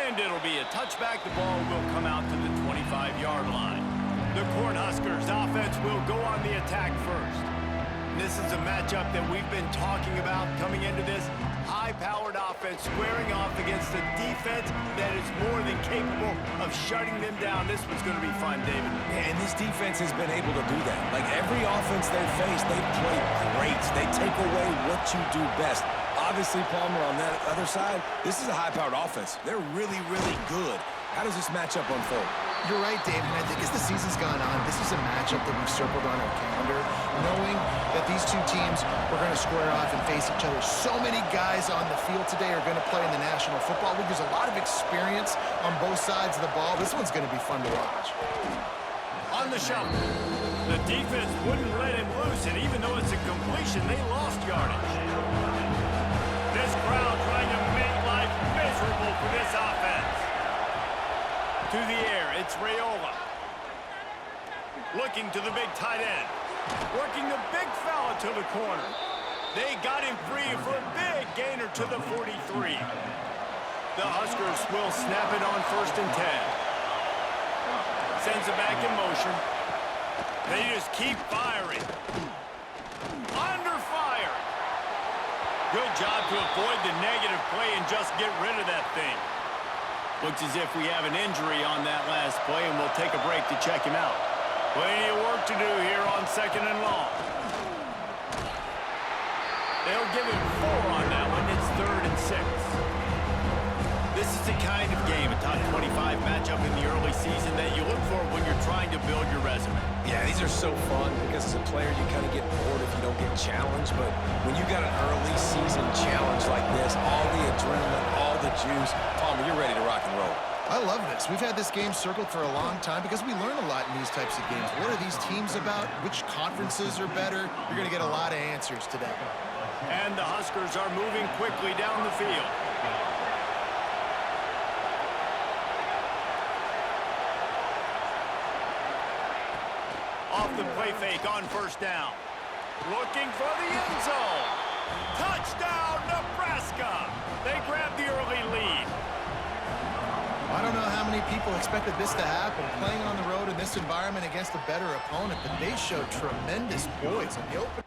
And it'll be a touchback. The ball will come out to the 25-yard line. The Cornhuskers offense will go on the attack first. This is a matchup that we've been talking about coming into this. High-powered offense squaring off against a defense that is more than capable of shutting them down. This one's going to be fun, David. And this defense has been able to do that. Like every offense they've faced, they've played great. They take away what you do best. Obviously, Palmer, on that other side, this is a high-powered offense. They're really, really good. How does this matchup unfold? You're right, David. And I think as the season's gone on, this is a matchup that we've circled on our calendar, knowing that these two teams are going to square off and face each other. So many guys on the field today are going to play in the National Football League. There's a lot of experience on both sides of the ball. This one's going to be fun to watch. On the shuffle. The defense wouldn't let him loose, and even though it's a completion, they lost yardage. This crowd trying to make life miserable for this offense. To the air, it's Raiola. Looking to the big tight end. Working the big fella to the corner. They got him free for a big gainer to the 43. The Huskers will snap it on 1st and 10. Sends it back in motion. They just keep firing. Under fire. Good job to avoid the negative play and just get rid of that thing. Looks as if we have an injury on that last play, and we'll take a break to check him out. Plenty of work to do here on 2nd and long. They'll give him 4 on that one. It's 3rd and 6. This is the kind of game, a top 25 matchup in the early season, that you look for when you're trying to build your resume. Yeah, these are so fun because as a player, you kind of get bored if you don't get challenged. But when you got an early season challenge like this, all the adrenaline, all the juice, Palmer, you're ready to rock and roll. I love this. We've had this game circled for a long time because we learn a lot in these types of games. What are these teams about? Which conferences are better? You're going to get a lot of answers today. And the Huskers are moving quickly down the field. Off the play fake on 1st down. Looking for the end zone. Touchdown, Nebraska. They grab the early lead. I don't know how many people expected this to happen, playing on the road in this environment against a better opponent, but they showed tremendous poise in the open.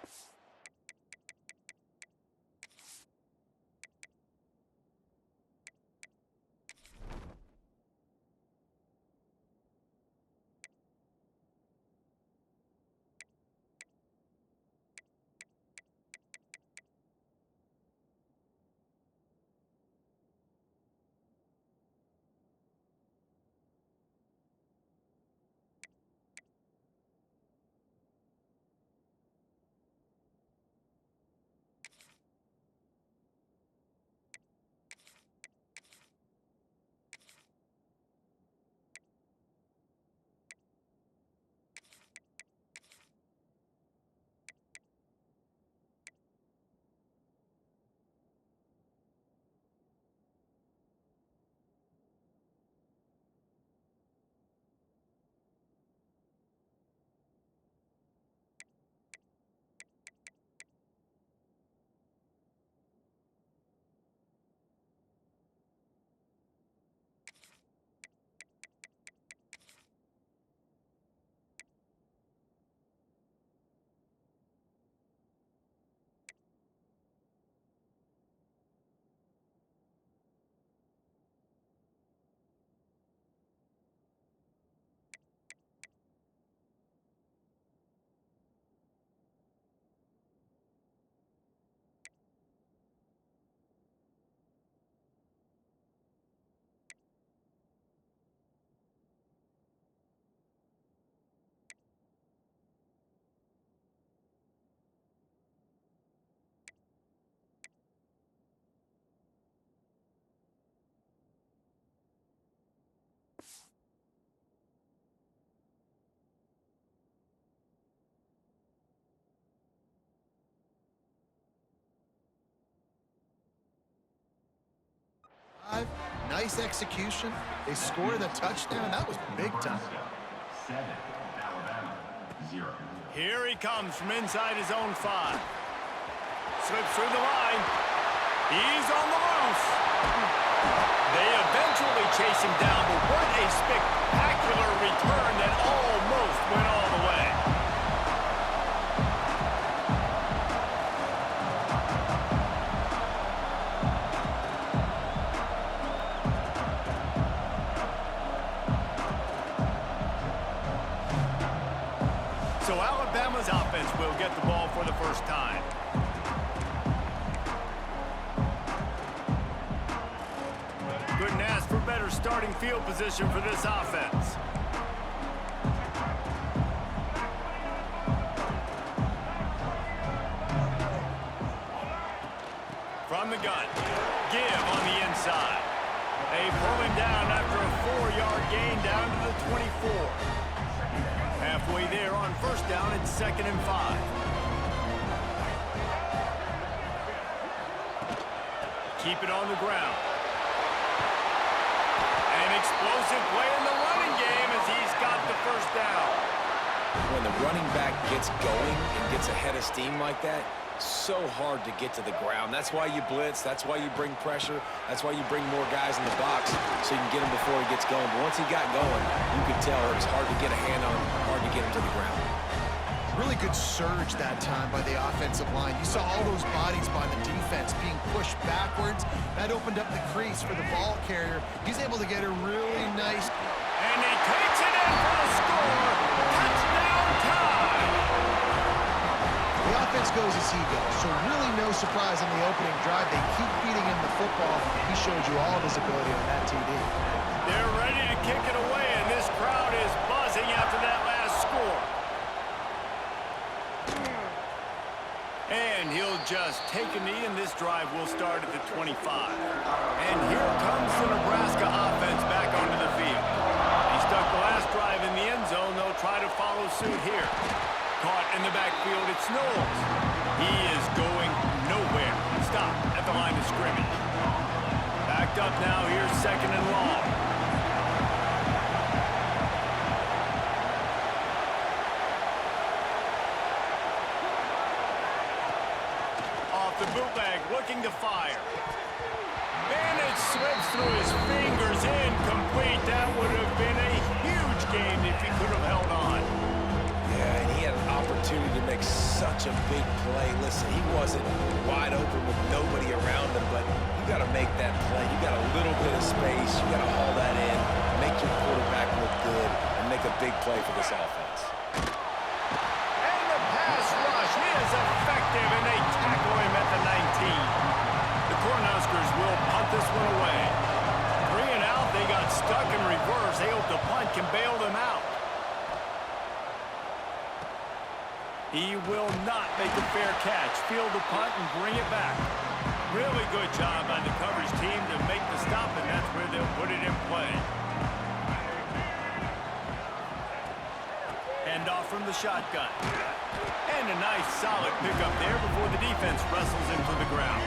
Nice execution. They score the touchdown. That was big time. 7, Alabama, 0. Here he comes from inside his own 5. Slips through the line. He's on the loose. They eventually chase him down, but what a spectacular return that almost went all the way. So Alabama's offense will get the ball for the first time. Couldn't ask for better starting field position for this offense. From the gun, give on the inside. They pull him down after a 4-yard gain down to the 24. Halfway there on first down, it's 2nd and 5. Keep it on the ground. An explosive play in the running game as he's got the first down. When the running back gets going and gets ahead of steam like that, so hard to get to the ground. That's why you blitz. That's why you bring pressure. That's why you bring more guys in the box so you can get him before he gets going. But once he got going, you could tell it was hard to get a hand on him, hard to get him to the ground. Really good surge that time by the offensive line. You saw all those bodies by the defense being pushed backwards. That opened up the crease for the ball carrier. He's able to get a really nice... And he takes it in for the score. Touchdown time. The offense goes as he goes, so really no surprise on the opening drive. They keep feeding him the football. He showed you all of his ability on that TD. They're ready to kick it away, and this crowd is buzzing after that last score. And he'll just take a knee, and this drive will start at the 25. And here comes the Nebraska offense back onto the field. He stuck the last drive in the end zone. They'll try to follow suit here. Caught in the backfield, it's Knowles. He is going nowhere. Stop at the line of scrimmage. Backed up now, here's 2nd and long. Off the bootleg, looking to fire. And it slips through his fingers, incomplete. That would have been a huge gain if he could have held on. Yeah, and he had an opportunity to make such a big play. Listen, he wasn't wide open with nobody around him, but you got to make that play. You got a little bit of space. You got to haul that in, make your quarterback look good, and make a big play for this offense. And the pass rush is effective, and they tackle him at the 19. The Cornhuskers will punt this one away. 3 and out, they got stuck in reverse. They hope the punt can bail them out. He will not make a fair catch. Field the punt and bring it back. Really good job by the coverage team to make the stop, and that's where they'll put it in play. Hand off from the shotgun. And a nice solid pickup there before the defense wrestles him to the ground.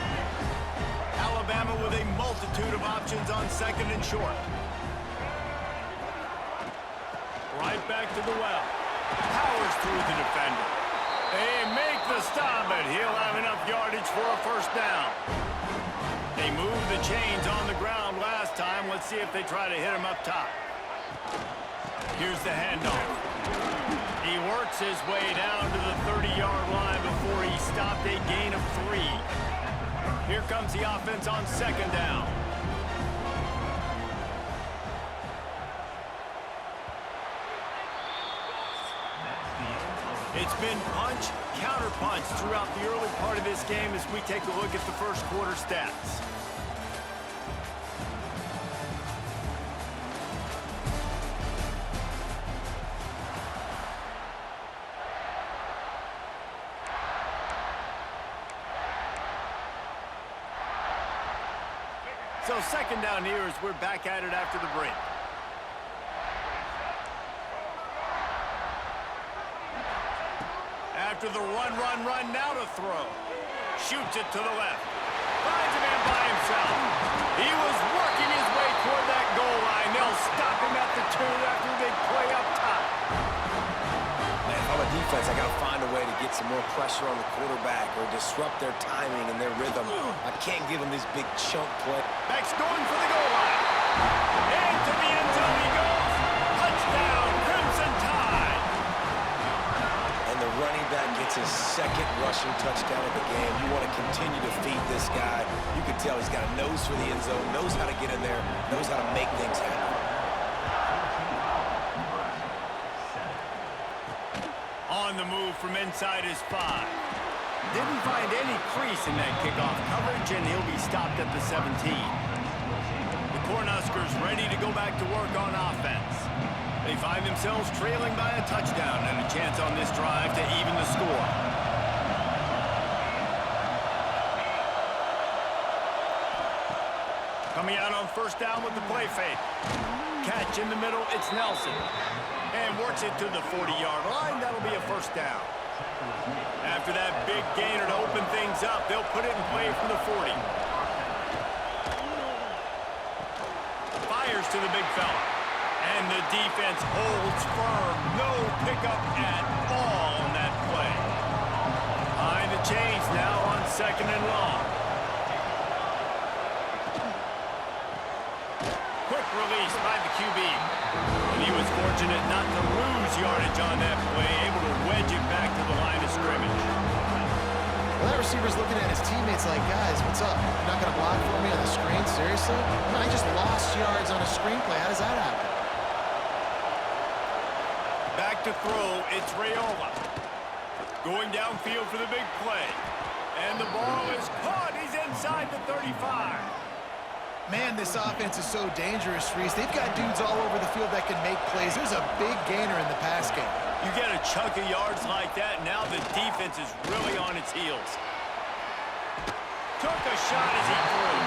Alabama with a multitude of options on 2nd and short. Right back to the well. Powers through the defender. They make the stop, but he'll have enough yardage for a first down. They moved the chains on the ground last time. Let's see if they try to hit him up top. Here's the handoff. He works his way down to the 30-yard line before he stopped a gain of 3. Here comes the offense on 2nd down. It's been punch, counter punch throughout the early part of this game as we take a look at the first quarter stats. So 2nd down here as we're back at it after the break. After the run, now to throw. Shoots it to the left. Finds a man by himself. He was working his way toward that goal line. They'll stop him at the 2 after they play up top. Man, if I'm a defense, I got to find a way to get some more pressure on the quarterback or disrupt their timing and their rhythm. I can't give them these big chunk plays. Back's going for the goal line. And That's his second rushing touchdown of the game. You want to continue to feed this guy. You can tell he's got a nose for the end zone, knows how to get in there, knows how to make things happen. On the move from inside his 5. Didn't find any crease in that kickoff coverage, and he'll be stopped at the 17. The Cornhuskers ready to go back to work on offense. They find themselves trailing by a touchdown and a chance on this drive to even the score. Coming out on first down with the play fake. Catch in the middle, it's Nelson. And works it to the 40-yard line. That'll be a first down. After that big gainer to open things up, they'll put it in play from the 40. Fires to the big fella. And the defense holds firm. No pickup at all on that play. Behind the chains now on second and long. Quick release by the QB. And he was fortunate not to lose yardage on that play, able to wedge it back to the line of scrimmage. Well, that receiver's looking at his teammates like, guys, what's up? You're not going to block for me on the screen? Seriously? No, I just lost yards on a screenplay. How does that happen? Back to throw, it's Raiola. Going downfield for the big play. And the ball is caught. He's inside the 35. Man, this offense is so dangerous, Reese. They've got dudes all over the field that can make plays. There's a big gainer in the pass game. You get a chunk of yards like that, now the defense is really on its heels. Took a shot as he threw.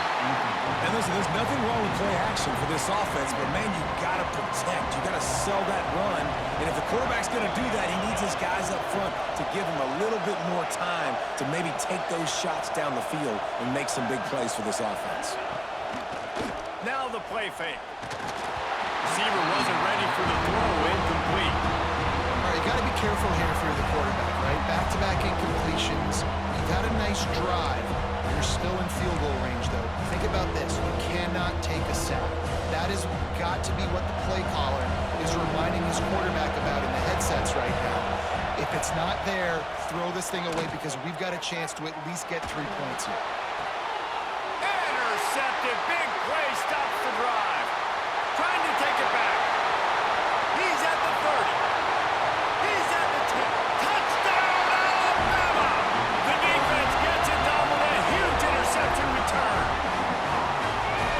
And listen, there's nothing wrong with play action for this offense, but man, you got to protect. You got to sell that run. And if the quarterback's going to do that, he needs his guys up front to give him a little bit more time to maybe take those shots down the field and make some big plays for this offense. Now the play fake. Receiver wasn't ready for the throw, incomplete. All right, you got to be careful here if you're the quarterback, right? Back-to-back incompletions. You've had a nice drive. You're still in field goal range, though. Think about this. You cannot take a sack. That has got to be what the play caller is reminding his quarterback about in the headsets right now. If it's not there, throw this thing away because we've got a chance to at least get 3 points here. Intercepted. Big play. Stops the drive. Trying to take it back. He's at the 30. He's at the 10. Touchdown, Alabama! The defense gets it done with a huge interception return.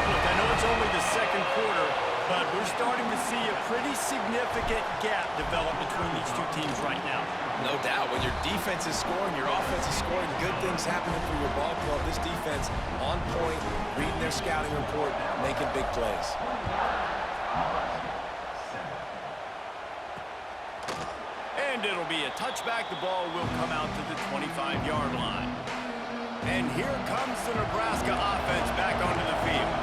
Look, I know it's only the second quarter, but we're starting to see a pretty significant gap develop between these two teams right now. No doubt. When your defense is scoring, your offense is scoring, good things happening for your ball club. This defense on point, reading their scouting report, making big plays. And it'll be a touchback. The ball will come out to the 25-yard line. And here comes the Nebraska offense back onto the field.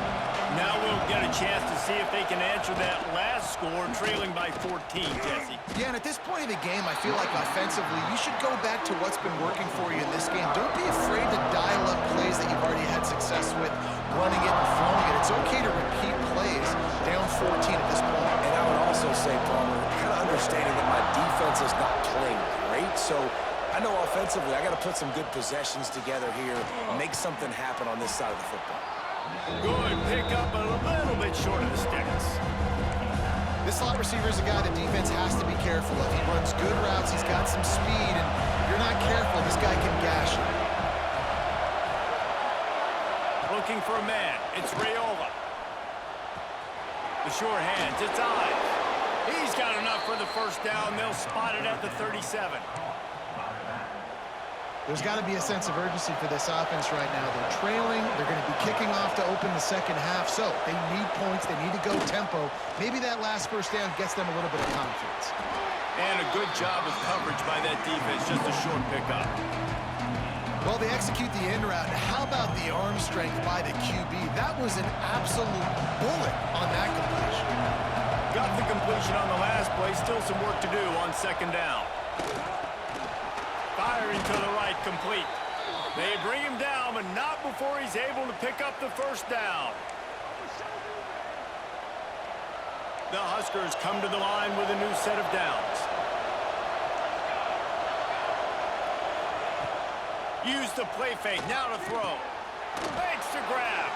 Now we'll get a chance to see if they can answer that last score, trailing by 14, Jesse. Yeah, and at this point of the game, I feel like offensively, you should go back to what's been working for you in this game. Don't be afraid to dial up plays that you've already had success with, running it and throwing it. It's okay to repeat plays down 14 at this point. And I would also say, Palmer, kind of understanding that my defense is not playing great, so I know offensively I got to put some good possessions together here, make something happen on this side of the football. Good pick up, a little bit short of the sticks. This slot receiver is a guy the defense has to be careful of. He runs good routes, he's got some speed, and if you're not careful, this guy can gash you. Looking for a man, it's Raiola. The sure hands, it's Ives. He's got enough for the first down. They'll spot it at the 37. There's got to be a sense of urgency for this offense right now. They're trailing. They're going to be kicking off to open the second half. So they need points. They need to go tempo. Maybe that last first down gets them a little bit of confidence. And a good job of coverage by that defense. Just a short pickup. Well, they execute the end route. How about the arm strength by the QB? That was an absolute bullet on that completion. Got the completion on the last play. Still some work to do on second down. Firing to the right, complete. They bring him down, but not before he's able to pick up the first down. The Huskers come to the line with a new set of downs. Use the play fake, now to throw. Makes the grab.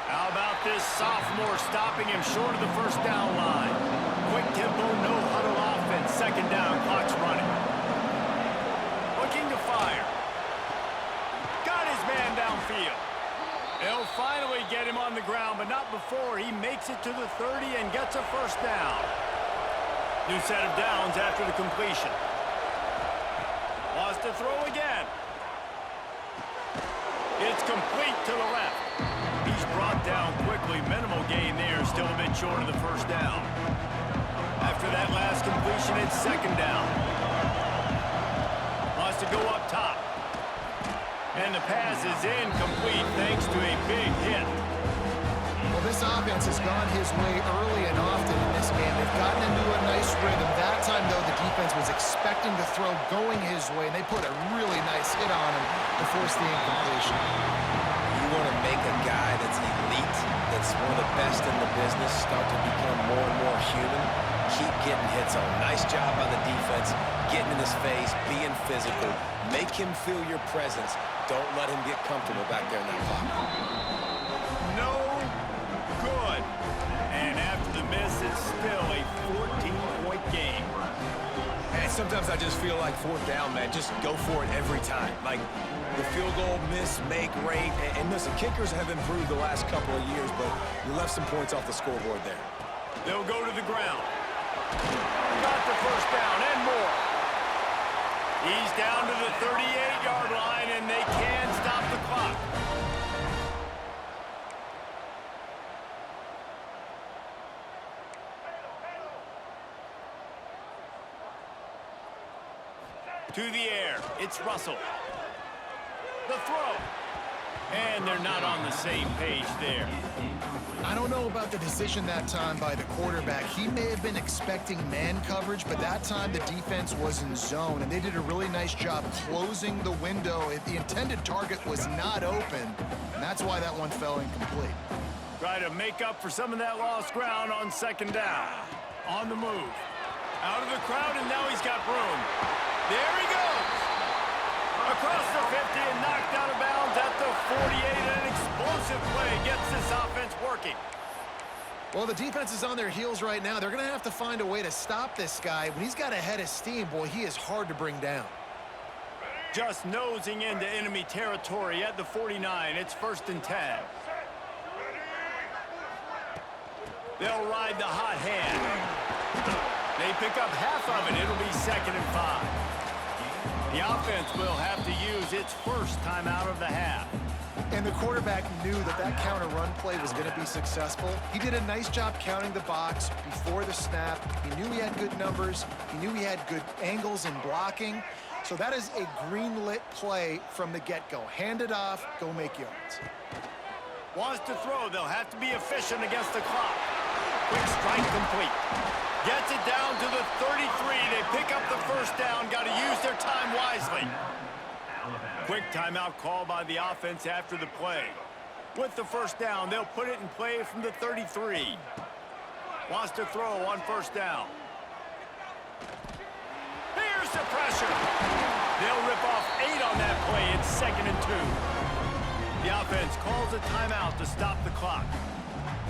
How about this sophomore stopping him short of the first down line? Quick tempo, no huddle offense. Second down, clock's running. Looking to fire. Got his man downfield. They'll finally get him on the ground, but not before he makes it to the 30 and gets a first down. New set of downs after the completion. Wants to throw again. It's complete to the left. He's brought down quickly. Minimal gain there, still a bit short of the first down. After that last completion, it's second down. Wants to go up top. And the pass is incomplete thanks to a big hit. Well, this offense has gone his way early and often in this game. They've gotten into a nice rhythm. That time, though, the defense was expecting to throw going his way, and they put a really nice hit on him to force the incompletion. You want to make a guy that's elite, that's one of the best in the business, start to become more and more human. Keep getting hits on. Nice job by the defense, getting in his face, being physical. Make him feel your presence. Don't let him get comfortable back there in that pocket. No good. And after the miss, it's still a 14-point game. And sometimes I just feel like fourth down, man. Just go for it every time. Like the field goal miss, make rate. And listen, kickers have improved the last couple of years, but you left some points off the scoreboard there. They'll go to the ground. Got the first down and more. He's down to the 38-yard line, and they can stop the clock. To the air, it's Russell. The throw. And they're not on the same page there. I don't know about the decision that time by the quarterback. He may have been expecting man coverage, but that time the defense was in zone, and they did a really nice job closing the window. The intended target was not open, and that's why that one fell incomplete. Try to make up for some of that lost ground on second down. On the move. Out of the crowd, and now he's got room. There he goes. Across the 50 and knocked out of bounds at the 48. An explosive play gets this offense working. Well, the defense is on their heels right now. They're going to have to find a way to stop this guy. When he's got a head of steam, boy, he is hard to bring down. Just nosing into enemy territory at the 49. It's 1st and 10. They'll ride the hot hand. They pick up half of it. It'll be 2nd and 5. The offense will have to use its first time out of the half. And the quarterback knew that that counter run play was going to be successful. He did a nice job counting the box before the snap. He knew he had good numbers. He knew he had good angles and blocking. So that is a green-lit play from the get-go. Hand it off, go make yards. Wants to throw. They'll have to be efficient against the clock. Quick strike complete. Gets it down to the 33. They pick up the first down. Got to use their time wisely. Quick timeout call by the offense after the play. With the first down, they'll put it in play from the 33. Wants to throw on first down. Here's the pressure. They'll rip off 8 on that play. It's 2nd and 2. The offense calls a timeout to stop the clock.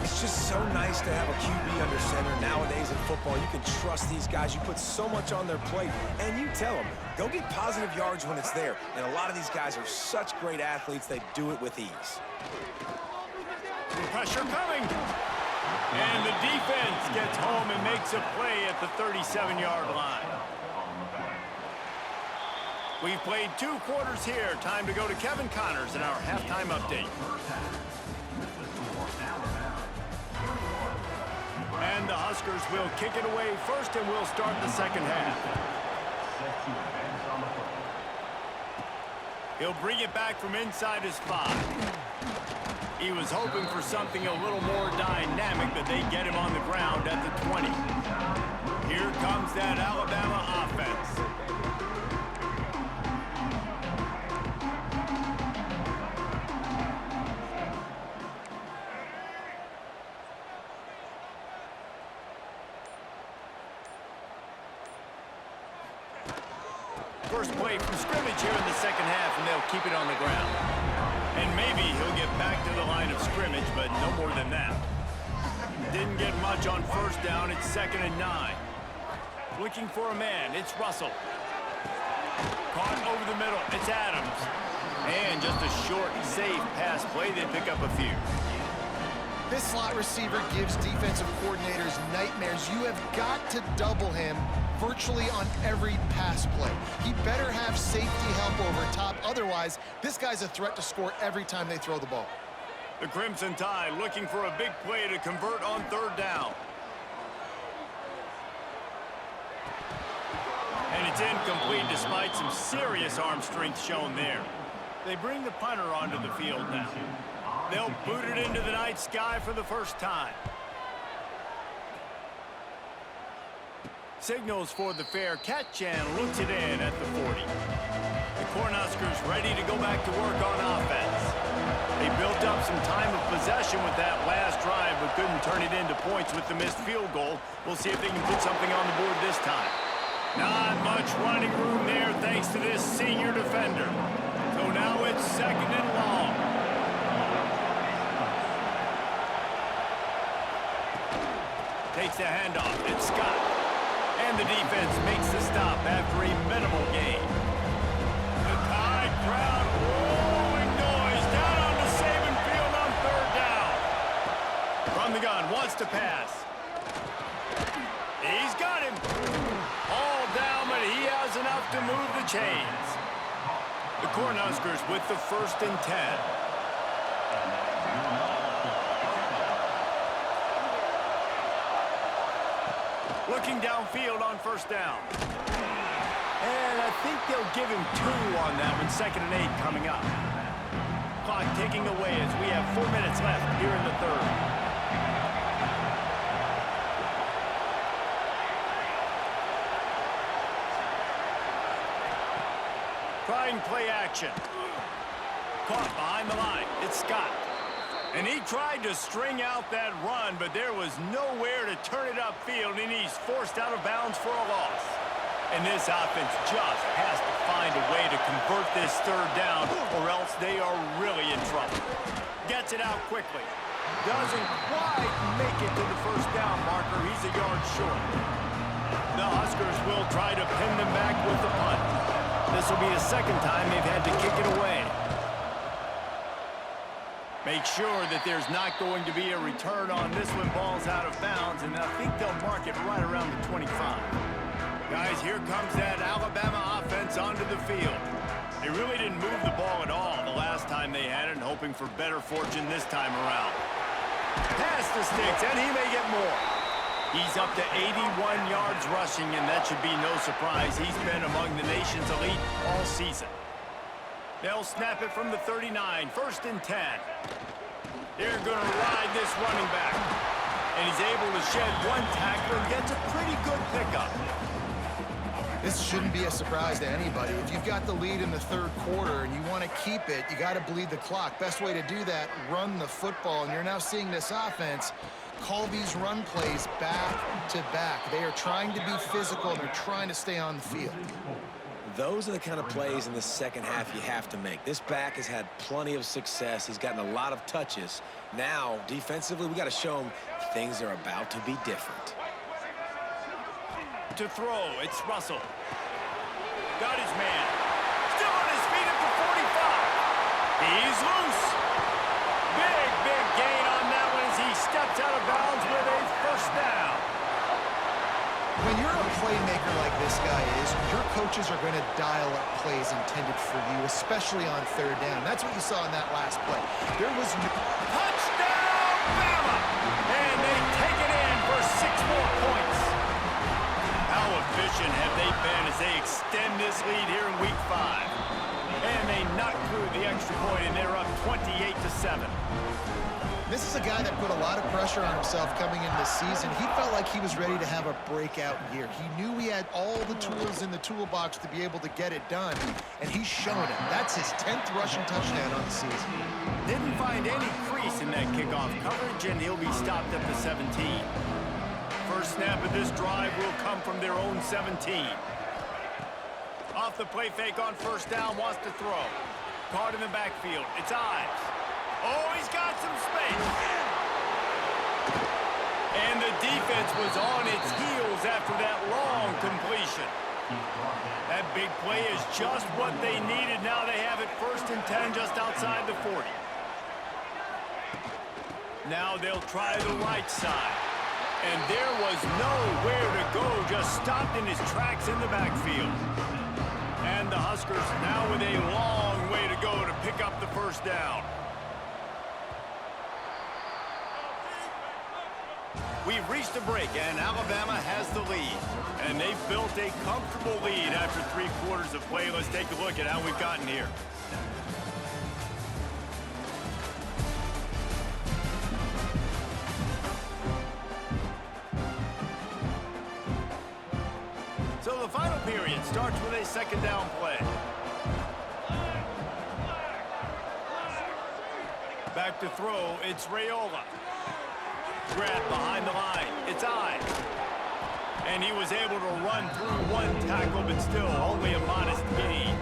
It's just so nice to have a QB under center. Nowadays in football, you can trust these guys. You put so much on their plate, and you tell them, go get positive yards when it's there. And a lot of these guys are such great athletes, they do it with ease. Pressure coming. And the defense gets home and makes a play at the 37-yard line. We've played 2 quarters here. Time to go to Kevin Connors in our halftime update. And the Huskers will kick it away first, and we'll start the second half. He'll bring it back from inside his 5. He was hoping for something a little more dynamic, but they get him on the ground at the 20. Here comes that Alabama offense. First play from scrimmage here in the second half, and they'll keep it on the ground. And maybe he'll get back to the line of scrimmage, but no more than that. Didn't get much on first down. It's 2nd and 9. Looking for a man. It's Russell. Caught over the middle. It's Adams. And just a short, safe pass play. They pick up a few. This slot receiver gives defensive coordinators nightmares. You have got to double him virtually on every pass play. He better have safety help over top. Otherwise, this guy's a threat to score every time they throw the ball. The Crimson Tide looking for a big play to convert on 3rd down. And it's incomplete despite some serious arm strength shown there. They bring the punter onto the field now. They'll boot it into the night sky for the first time. Signals for the fair catch and looks it in at the 40. The Cornhuskers ready to go back to work on offense. They built up some time of possession with that last drive, but couldn't turn it into points with the missed field goal. We'll see if they can put something on the board this time. Not much running room there thanks to this senior defender. So now it's 2nd and long. Takes the handoff. It's Scott. And the defense makes the stop after a minimal gain. The Tide crowd rolling noise down on the Saban field on 3rd down. From the gun, wants to pass. He's got him. All down, but he has enough to move the chains. The Cornhuskers with the 1st and 10. Looking downfield on 1st down. And I think they'll give him 2 on that one. 2nd and 8 coming up. Clock ticking away as we have 4 minutes left here in the 3rd. Trying play action. Caught behind the line. It's Scott. And he tried to string out that run, but there was nowhere to turn it upfield, and he's forced out of bounds for a loss. And this offense just has to find a way to convert this 3rd down, or else they are really in trouble. Gets it out quickly. Doesn't quite make it to the 1st down marker. He's a yard short. The Huskers will try to pin them back with the punt. This will be the 2nd time they've had to kick it away. Make sure that there's not going to be a return on this when ball's out of bounds, and I think they'll mark it right around the 25. Guys, here comes that Alabama offense onto the field. They really didn't move the ball at all the last time they had it, and hoping for better fortune this time around. Pass the sticks, and he may get more. He's up to 81 yards rushing, and that should be no surprise. He's been among the nation's elite all season. They'll snap it from the 39, 1st and 10. They're going to ride this running back. And he's able to shed 1 tackle and gets a pretty good pickup. This shouldn't be a surprise to anybody. If you've got the lead in the 3rd quarter and you want to keep it, you got to bleed the clock. Best way to do that, run the football. And you're now seeing this offense call these run plays back to back. They are trying to be physical, and they're trying to stay on the field. Those are the kind of plays in the second half you have to make. This back has had plenty of success. He's gotten a lot of touches. Now, defensively, we got to show him things are about to be different. To throw, it's Russell. Got his man. Still on his feet at the 45. He's loose. Big gain on that one as he steps out of bounds with a 1st down. When you're a playmaker like this guy is, your coaches are going to dial up plays intended for you, especially on 3rd down. That's what you saw in that last play. There was no... Touchdown, Bama! And they take it in for 6 more points. How efficient have they been as they extend this lead here in Week 5? And they knock through the extra point, and they're up 28-7. This is a guy that put a lot of pressure on himself coming into this season. He felt like he was ready to have a breakout year. He knew he had all the tools in the toolbox to be able to get it done, and he's shown it. That's his 10th rushing touchdown on the season. Didn't find any crease in that kickoff coverage, and he'll be stopped at the 17. First snap of this drive will come from their own 17. Off the play fake on first down, wants to throw. Caught in the backfield. It's Ives. Oh, he's got some space. And the defense was on its heels after that long completion. That big play is just what they needed. Now they have it 1st and 10 just outside the 40. Now they'll try the right side. And there was nowhere to go, just stopped in his tracks in the backfield. And the Huskers now with a long way to go to pick up the first down. We've reached a break, and Alabama has the lead. And they've built a comfortable lead after 3 quarters of play. Let's take a look at how we've gotten here. So the final period starts with a 2nd down play. Back to throw, it's Raiola. Grab behind the line, it's Ives. And he was able to run through 1 tackle, but still only a modest gain.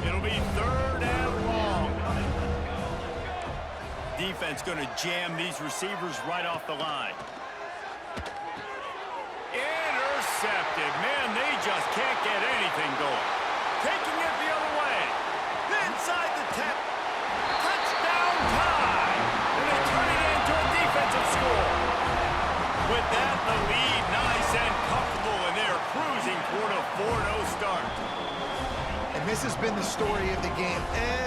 It'll be 3rd and long. Defense going to jam these receivers right off the line. Intercepted. Man, they just can't get anything going. Taking it the other way. Inside the 10. Touchdown time. And they turn it into a defensive score. With that, the lead nice and comfortable, and they are cruising toward a 4-0 start. And this has been the story of the game.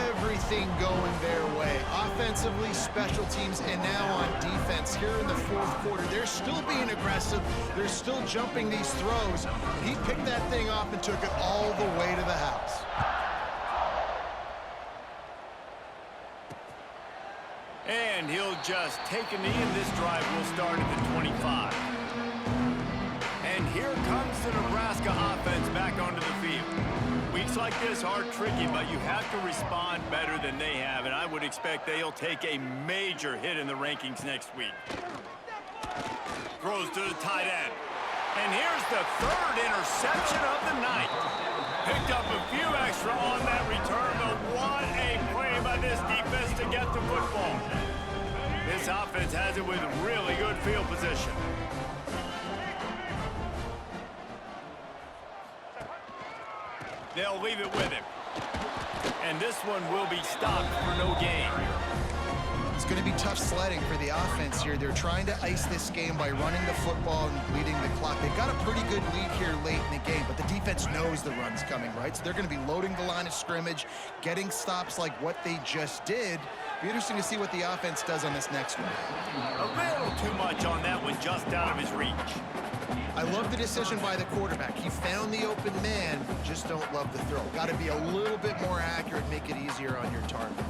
Everything going their way. Offensively, special teams, and now on defense here in the 4th quarter. They're still being aggressive. They're still jumping these throws. He picked that thing off and took it all the way to the house. And he'll just take a knee, and this drive will start at the 25. And here comes the Nebraska offense back onto the field. Weeks like this are tricky, but you have to respond better than they have, and I would expect they'll take a major hit in the rankings next week. Throws to the tight end. And here's the 3rd interception of the night. Picked up a few extra on that return, but what a play by this defense to get the football. This offense has it with really good field position. They'll leave it with him. And this one will be stopped for no gain. It's going to be tough sledding for the offense here. They're trying to ice this game by running the football and bleeding the clock. They've got a pretty good lead here late in the game, but the defense knows the run's coming, right? So they're going to be loading the line of scrimmage, getting stops like what they just did. Be interesting to see what the offense does on this next one. A little too much on that one, just out of his reach. I love the decision by the quarterback. He found the open man, just don't love the throw. Got to be a little bit more accurate, make it easier on your target.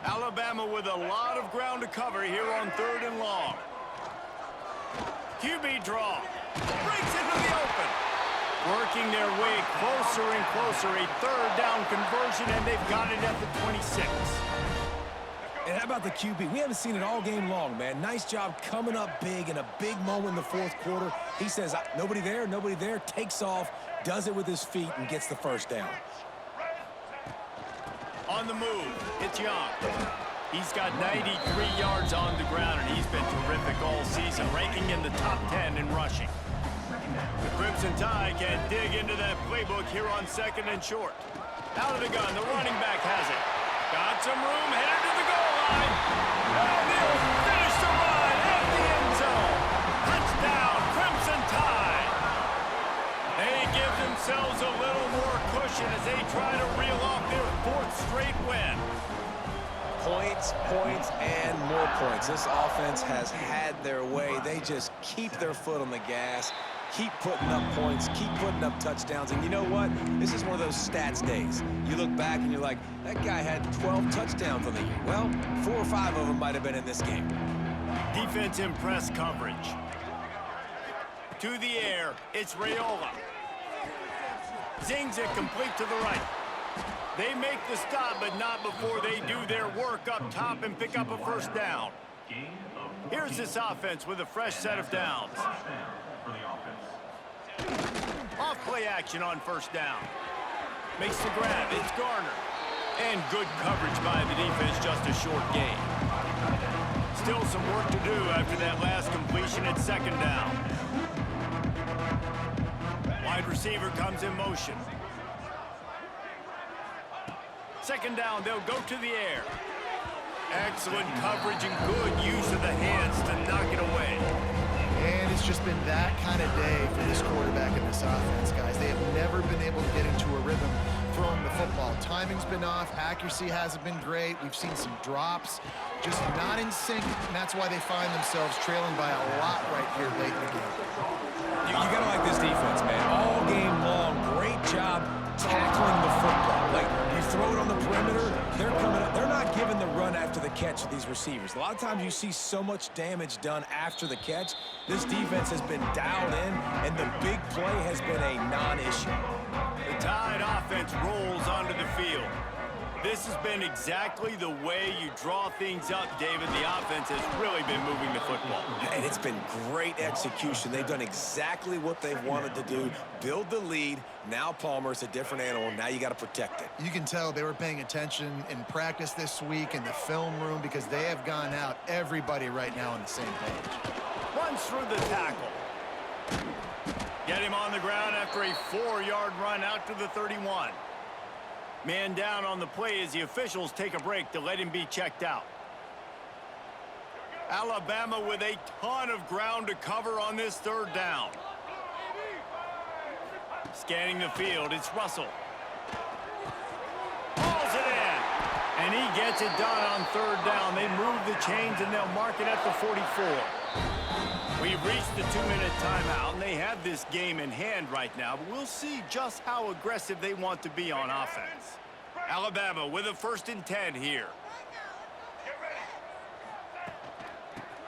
Alabama with a lot of ground to cover here on 3rd and long. QB draw. Breaks into the open. Working their way closer and closer. A 3rd down conversion, and they've got it at the 26. And how about the QB? We haven't seen it all game long, man. Nice job coming up big in a big moment in the 4th quarter. He says, nobody there, takes off, does it with his feet, and gets the first down. On the move, it's Young. He's got 93 yards on the ground, and he's been terrific all season, ranking in the top 10 in rushing. The Crimson Tide can dig into that playbook here on 2nd and short. Out of the gun, the running back has it. Got some room, headed to the goal line. And they'll finish the run at the end zone. Touchdown, Crimson Tide. They give themselves a little more cushion as they try to reel off their 4th straight win. Points, points, and more points. This offense has had their way. They just keep their foot on the gas, keep putting up points, keep putting up touchdowns. And you know what? This is one of those stats days. You look back and you're like, that guy had 12 touchdowns on the year. Well, 4 or 5 of them might have been in this game. Defense in press coverage. To the air, it's Raiola. Zings it complete to the right. They make the stop, but not before they do their work up top and pick up a first down. Here's this offense with a fresh set of downs. off play action on first down. Makes the grab. It's Garner. And good coverage by the defense, just a short gain. Still some work to do after that last completion at second down. Wide receiver comes in motion. Second down, they'll go to the air. Excellent coverage and good use of the hands to knock it away. And it's just been that kind of day for this quarterback and this offense, guys. They have never been able to get into a rhythm throwing the football. Timing's been off. Accuracy hasn't been great. We've seen some drops. Just not in sync, and that's why they find themselves trailing by a lot right here late in the game. You got to like this defense, man. All game long, great job tackling the football. Like, you throw it on the perimeter, they're coming up. They're not giving the run after the catch to these receivers. A lot of times you see so much damage done after the catch. This defense has been dialed in, and the big play has been a non-issue. The Tide offense rolls onto the field. This has been exactly the way you draw things up, David. The offense has really been moving the football. And it's been great execution. They've done exactly what they've wanted to do. Build the lead. Now Palmer's a different animal. Now you got to protect it. You can tell they were paying attention in practice this week in the film room because they have gone out, everybody right now on the same page. Runs through the tackle. Get him on the ground after a 4-yard run out to the 31. Man down on the play as the officials take a break to let him be checked out. Alabama with a ton of ground to cover on this third down. Scanning the field, it's Russell. Hauls it in. And he gets it done on third down. They move the chains and they'll mark it at the 44. We've reached the 2-minute timeout, and they have this game in hand right now, but we'll see just how aggressive they want to be on offense. Alabama with a 1st and 10 here.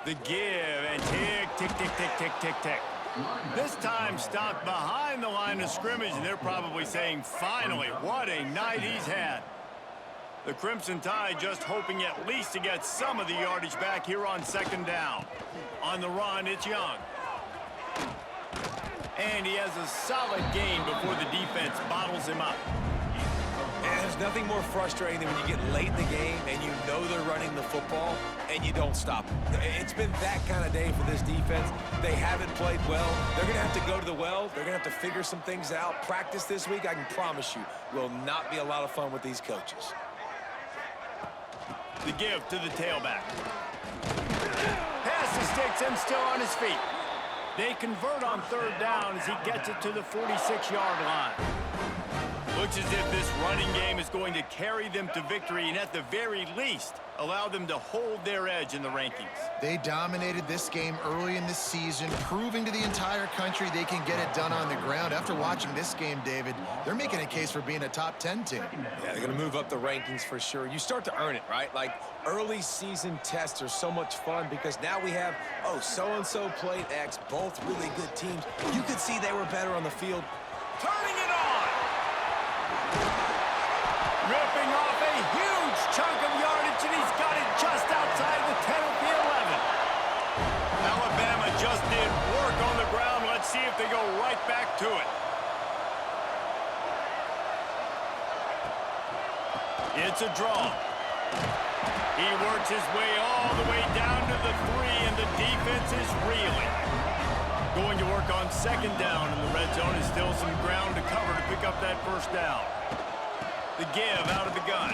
The give, and tick, tick, tick, tick, tick, tick, tick. This time stopped behind the line of scrimmage, and they're probably saying, finally, what a night he's had. The Crimson Tide just hoping at least to get some of the yardage back here on second down. On the run, it's Young. And he has a solid gain before the defense bottles him up. And there's nothing more frustrating than when you get late in the game and you know they're running the football and you don't stop them. It's been that kind of day for this defense. They haven't played well. They're going to have to go to the well. They're going to have to figure some things out. Practice this week, I can promise you, will not be a lot of fun with these coaches. The give to the tailback. Pass the sticks and still on his feet. They convert on third down as he gets it to the 46-yard line. Looks as if this running game is going to carry them to victory and at the very least allow them to hold their edge in the rankings. They dominated this game early in this season, proving to the entire country they can get it done on the ground. After watching this game, David, they're making a case for being a top 10 team. Yeah, they're going to move up the rankings for sure. You start to earn it, right? Like, early season tests are so much fun because now we have, oh, so-and-so played X, both really good teams. You could see they were better on the field. Turning it on! Ripping off a huge chunk of yardage, and he's got it just outside the 10 of the 11. Alabama just did work on the ground. Let's see if they go right back to it. It's a draw. He works his way all the way down to the 3, and the defense is reeling. Going to work on second down in the red zone. Is still some ground to cover to pick up that first down. The give out of the gun.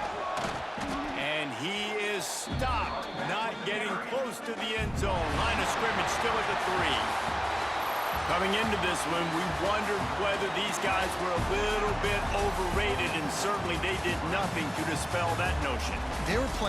And he is stopped, not getting close to the end zone. Line of scrimmage still at the 3. Coming into this one, we wondered whether these guys were a little bit overrated, and certainly they did nothing to dispel that notion. They were playing